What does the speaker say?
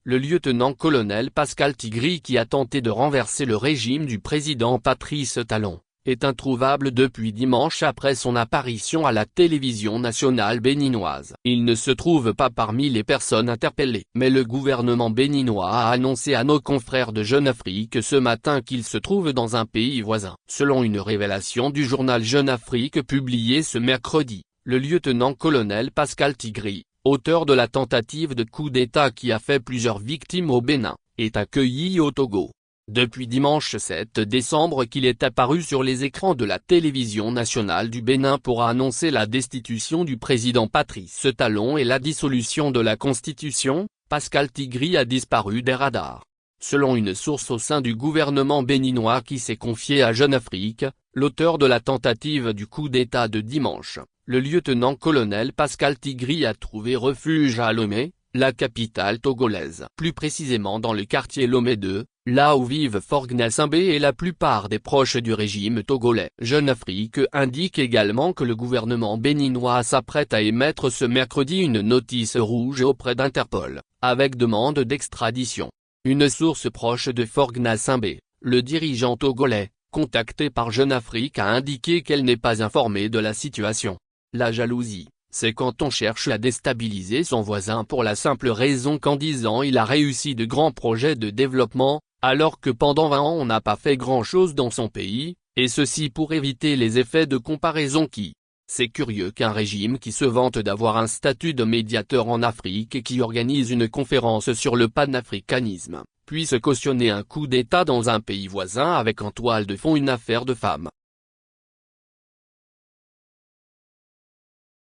le lieutenant-colonel Pascal Tigri qui a tenté de renverser le régime du président Patrice Talon, est introuvable depuis dimanche après son apparition à la télévision nationale béninoise. Il ne se trouve pas parmi les personnes interpellées. Mais le gouvernement béninois a annoncé à nos confrères de Jeune Afrique ce matin qu'il se trouve dans un pays voisin. Selon une révélation du journal Jeune Afrique publiée ce mercredi, le lieutenant-colonel Pascal Tigri, auteur de la tentative de coup d'État qui a fait plusieurs victimes au Bénin, est accueilli au Togo. Depuis dimanche 7 décembre qu'il est apparu sur les écrans de la télévision nationale du Bénin pour annoncer la destitution du président Patrice Talon et la dissolution de la Constitution, Pascal Tigri a disparu des radars. Selon une source au sein du gouvernement béninois qui s'est confiée à Jeune Afrique, l'auteur de la tentative du coup d'État de dimanche, le lieutenant-colonel Pascal Tigri a trouvé refuge à Lomé, la capitale togolaise. Plus précisément dans le quartier Lomé 2, là où vivent Faure Gnassingbé et la plupart des proches du régime togolais. Jeune Afrique indique également que le gouvernement béninois s'apprête à émettre ce mercredi une notice rouge auprès d'Interpol, avec demande d'extradition. Une source proche de Faure Gnassingbé, le dirigeant togolais, contacté par Jeune Afrique a indiqué qu'elle n'est pas informée de la situation. La jalousie, c'est quand on cherche à déstabiliser son voisin pour la simple raison qu'en 10 ans il a réussi de grands projets de développement, alors que pendant 20 ans on n'a pas fait grand-chose dans son pays, et ceci pour éviter les effets de comparaison qui... C'est curieux qu'un régime qui se vante d'avoir un statut de médiateur en Afrique et qui organise une conférence sur le panafricanisme, puisse cautionner un coup d'État dans un pays voisin avec en toile de fond une affaire de femmes.